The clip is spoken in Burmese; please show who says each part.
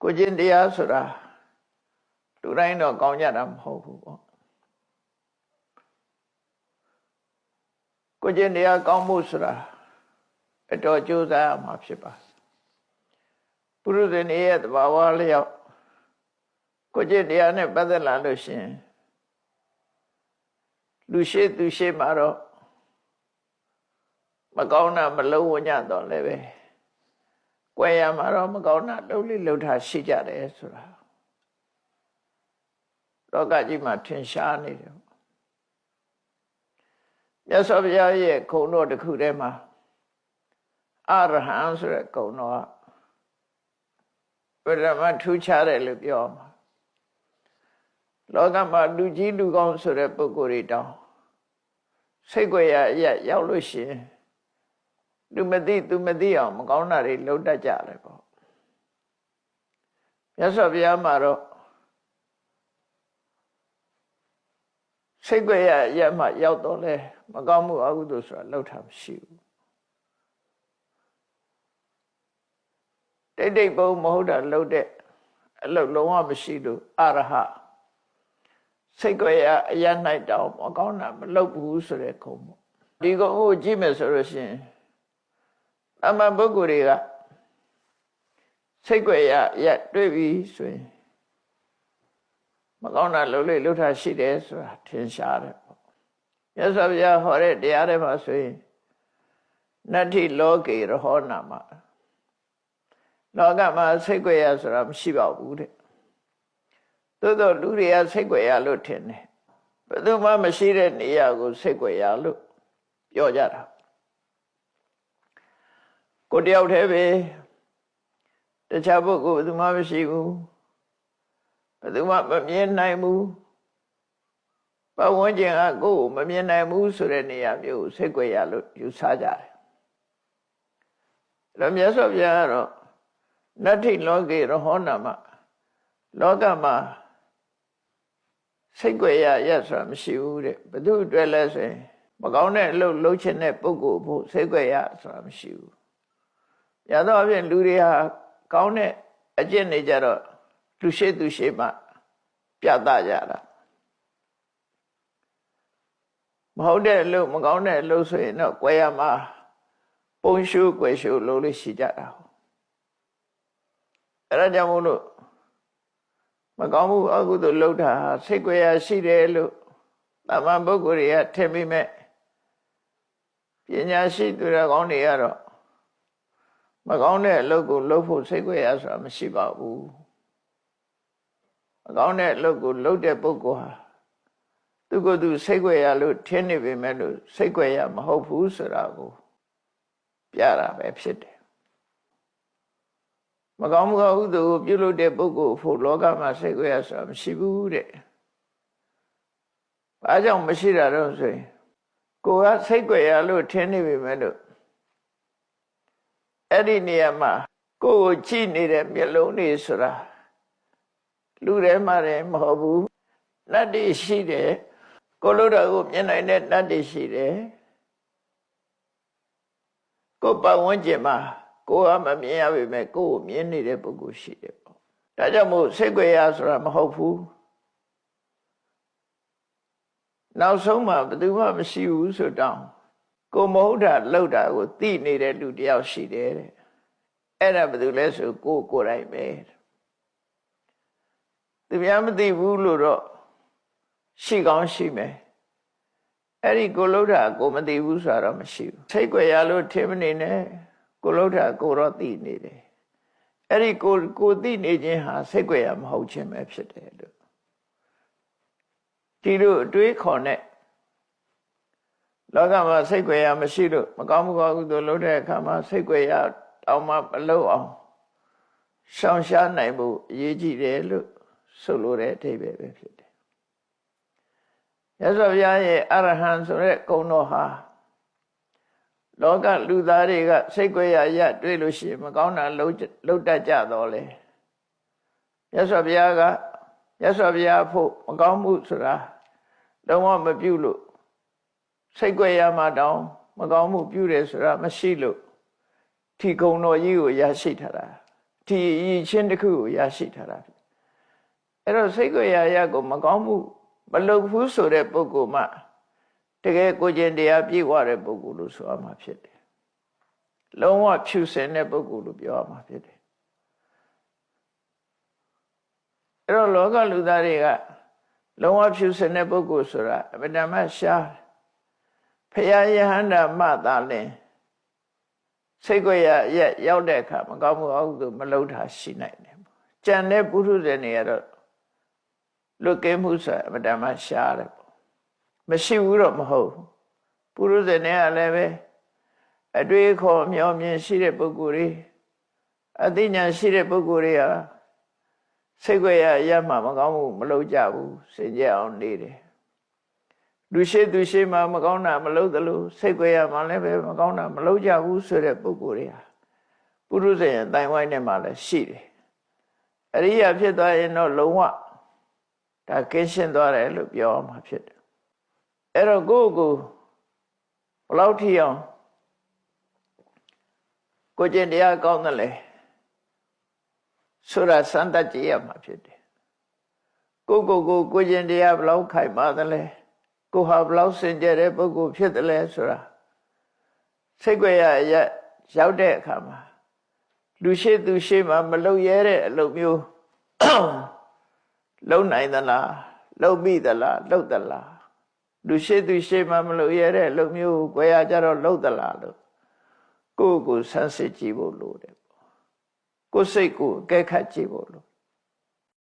Speaker 1: ကိုကျင့်တရားဆိုတာလူတိုင်းတော့ကောင်းကြတာမဟုတ်ဘူးပေါ့ကိုကျင့်တရားကောင်းမှုဆိုတာအတော်ကြိုးစားရမှာဖြစ်ပါပုရုဇဉ်ရဲ့သဘာဝလျောက်ကိုကျင့်တရားနဲ့ပတ်သက်လာလို့ရှိရင်လူရှိသူရှိမှာတော့မကောင်းတာမလုံးဝညတော့လည်းပဲကွယ်ရမှာတော့မကောင်းတာလှုပ်လိလှုပ်ထားရှိကြတယ်ဆိုတာလောကကြီးမှာထင်ရှားနေတယ်မြတ်စွာဘုရားရဲ့ခုံတော်တစ်ခုထဲမှာအရဟံဆိုတဲ့ခုံတော်ကဘယ်တော့မှထူးခြားတယ်လို့ပြောမှာလောကမှာလူကြီးလူကောင်းဆိုတဲ့ပုဂ္ဂိုလ်တွေတောင်စိတ်ကြွယ်ရရောက်လို့ရှိရင်သူမသိအောင်မကောင်းတာတွေလုပ်တတ်ကြတယ်ပေါ့မြတ်စွာဘုရားမှာတော့စိတ်ကြွယ်ရမှရောက်တော့လဲမကောင်းမှုအကုသိုလ်ဆိုတာလုပ်တာမရှိဘူးတိတ်ပုံမဟုတ်တာလုပ်တဲ့အလုပ်လုံးဝမရှိလို့အရဟစိတ်ကြွယ်အရ၌တောင်မကောင်းတာမလုပ်ဘူးဆိုတဲ့ခုံပေါ့ဒီကုံကိုကြည့်မယ်ဆိုလို့ရှိရင်အမှန်ပုဂ္ဂိုလ်တွေကစိတ်ကြွယ်ရတွေ့ပြီဆိုရင်မကောင်းတာလုပ်လေလုပ်တာရှိတယ်ဆိုတာထင်ရှားတယ်ပေါ့မြတ်စွာဘုရားဟောတဲ့တရားတွေမှာဆိုရင်နတ္ထိလောကေရဟောနာမလောကမှာစိတ်ကြွယ်ရဆိုတာမရှိပါဘူးတဲ့သို့သောလူတွေကစိတ်ကြွယ်ရလို့ထင်တယ်ဘယ်သူမှမရှိတဲ့နေရာကိုစိတ်ကြွယ်ရလို့ပြောကြတာကိုတယောက်တည်းပဲတခြားပုဂ္ဂိုလ်ဘယ်သူမှမရှိဘူးဘယ်သူမှမမြင်နိုင်ဘူးပတ်ဝန်းကျင်ကကိုယ်ကိုမမြင်နိုင်ဘူးဆိုတဲ့နေရာမျိုးစိတ်ကြွယ်ရလို့ယူဆကြတယ်အဲ့တော့မြတ်စွာဘုရားကတော့နတ္ထိလောကေရဟောနာမလောကမှာစိတ်ကြွယ်ရဆိုတာမရှိဘူးတဲ့ဘယ်သူအတွက်လဲဆိုရင်မကောင်းတဲ့အလုပ်လုပ်ချင်တဲ့ပုဂ္ဂိုလ်ဖို့စိတ်ကြွယ်ရဆိုတာမရှိဘူးရတော့အပြင်လူတွေဟာကောင်းတဲ့အကျင့်နေကြတော့လူရှိသူရှိမှပြသကြတာမဟုတ်တဲ့အလုပ်မကောင်းတဲ့အလုပ်ဆိုရင်တော့ကြွယ်ရမှာပုံရှုကြွယ်ရှုလုပ်လို့ရှိကြတာအဲ့ဒါကြောင့်မို့လို့မကောင်းမှုအကုသိုလ်လုပ်တာစိတ်ကြွယ်ရရှိတယ်လို့တမန်ပုဂ္ဂိုလ်တွေကထင်ပြီးမဲ့ပညာရှိသူတော်ကောင်းတွေကတော့မကောင်းတဲ့အလုပ်ကိုလုပ်ဖို့စိတ်ကြွယ်ရဆိုတာမရှိပါဘူးမကောင်းတဲ့အလုပ်ကိုလုပ်တဲ့ပုဂ္ဂိုလ်ဟာသူကသူစိတ်ကြွယ်ရလို့ထင်နေပေမဲ့လို့စိတ်ကြွယ်ရမဟုတ်ဘူးဆိုတာကိုပြတာပဲဖြစ်တယ်မကောင်းမှုအကုသိုလ်ကိုပြုလုပ်တဲ့ပုဂ္ဂိုလ်ဖို့လောကမှာစိတ်ကြွယ်ရဆိုတာမရှိဘူးတဲ့ဘာကြောင့်မရှိတာတော့ဆိုရင်ကိုယ်ကစိတ်ကြွယ်ရလို့ထင်နေပေမဲ့လို့အဲ့ဒီနေရာမှာကိုယ်ကိုကြည့်နေတဲ့မျက်လုံးတွေဆိုတာလူထဲမှာလည်းမဟုတ်ဘူးနတ်တွေရှိတယ်ကိုလို့တော့ကိုမြင်နိုင်တဲ့နတ်တွေရှိတယ်ကိုပတ်ဝန်းကျင်မှာကိုကမမြင်ရပေမဲ့ကိုကိုမြင်နေတဲ့ပုဂ္ဂိုလ်ရှိတယ်ပေါ့ဒါကြောင့်မို့စိတ်ကြွယ်ရဆိုတာမဟုတ်ဘူးနောက်ဆုံးမှာဘယ်သူမှမရှိဘူးဆိုတော့ကိုမဟုတ်တာလောက်တာကိုသိနေတဲ့လူတယောက်ရှိတယ်တဲ့အဲ့ဒါဘယ်သူလဲဆိုကိုယ်တိုင်ပဲသူများမသိဘူးလို့တော့ရှိကောင်းရှိမယ်အဲ့ဒီကိုလောက်တာကိုမသိဘူးဆိုတော့မရှိဘူးစိတ်ကြွယ်ရလို့ထင်မနေနဲ့ကိုလောက်တာကိုတော့သိနေတယ်အဲ့ဒီကိုသိနေခြင်းဟာစိတ်ကြွယ်ရမဟုတ်ခြင်းပဲဖြစ်တယ်လို့ဒီလိုအတွေးခေါ်နဲ့လောကမှာစိတ်ကြွယ်ရမရှိလို့မကောင်းမှုအကုသိုလ်လုပ်တဲ့အခါမှာစိတ်ကြွယ်ရတောင်းမှမလုပ်အောင်ရှောင်ရှားနိုင်ဖို့အရေးကြီးတယ်လို့ဆိုလိုတဲ့အဓိပ္ပာယ်ပဲဖြစ်တယ်။မြတ်စွာဘုရားရဲ့အရဟံဆိုတဲ့ဂုဏ်တော်ဟာလောကလူသားတွေကစိတ်ကြွယ်ရတွေ့လို့ရှိရင်မကောင်းတာလုပ်တတ်ကြတော့လေ။မြတ်စွာဘုရားကမြတ်စွာဘုရားဖို့မကောင်းမှုဆိုတာလုံးဝမပြုလို့စိတ်ကြွယ်ရမှတောင်မကောင်းမှုပြုတယ်ဆိုတာမရှိလို့ထီကုံတော်ကြီးကိုရရှိထားတာထ ဒီအရည်ချင်းတစ်ခုကိုရရှိထားတာဖြစ်အဲ့တော့စိတ်ကိုရာရကိုမကောင်းမှုမလုပ်ဘူးဆိုတဲ့ပုဂ္ဂိုလ်မှတကယ်ကိုကျင့်တရားပြည့်ဝတဲ့ပုဂ္ဂိုလ်လို့ဆိုရမှာဖြစ်တယ်လုံးဝဖြူစင်တဲ့ပုဂ္ဂိုလ်လို့ပြောရမှာဖြစ်တယ်အဲ့တော့လောကလူသားတွေကလုံးဝဖြူစင်တဲ့ပုဂ္ဂိုလ်ဆိုတာအမှန်တမ်းရှားဖရာယဟန္တာမသာလင်စိတ်ကိုရရောက်တဲ့အခါမကောင်းမှုအကုသိုလ်မလုပ်တာရှိနိုင်တယ်ကြံတဲ့ပုထုဇဉ်တွေကတော့လွတ်ကင်းမှုဆိုတာအမှန်တမ်းရှားတယ်ပေါ့မရှိဘူးတော့မဟုတ်ပုထုဇဉ်တွေကလည်းပဲအတွေ့အခေါ်အမျှော်မြင်ရှိတဲ့ပုဂ္ဂိုလ်တွေအသိဉာဏ်ရှိတဲ့ပုဂ္ဂိုလ်တွေဟာစိတ်ကိုရမှမကောင်းမှုမလုပ်ကြဘူးစင်ကြယ်အောင်နေတယ်လူရှိမှမကောင်းတာမလုပ်သလိုစိတ်ကိုရမှလည်းပဲမကောင်းတာမလုပ်ကြဘူးဆိုတဲ့ပုဂ္ဂိုလ်တွေဟာပုထုဇဉ်ရဲ့တိုင်ဝိုင်းထဲမှာလည်းရှိတယ်အရိယာဖြစ်သွားရင်တော့လုံးဝဒါကင်းရှင်းသွားတယ်လို့ပြောမှာဖြစ်တယ်အဲ့တော့ကိုယ့်ကိုဘလောက်ထိအောင်ကိုကျင့်တရားကောင်းတယ်လေဆိုတာစမ်းသပ်ကြည့်ရမှာဖြစ်တယ်ကိုကျင့်တရားဘလောက်ခိုင်ပါတယ်လဲကိုဟာဘလောက်စင်ကြယ်တဲ့ပုဂ္ဂိုလ်ဖြစ်တယ်လဲဆိုတာစိတ်ကြွရရောက်တဲ့အခါမှာလူရှိမှမလုပ်ရတဲ့အလုပ်မျိုးလုံနိုင်သလားလုံမိသလားလုံသလားလူရှိမှမလုပ်ရတဲ့အလုပ်မျိုးကိုကြွရကြတော့လုံသလားလို့ကိုဆန်းစစ်ကြည့်ဖို့လိုတယ်ကိုစိတ်ကိုအကဲခတ်ကြည့်ဖို့လို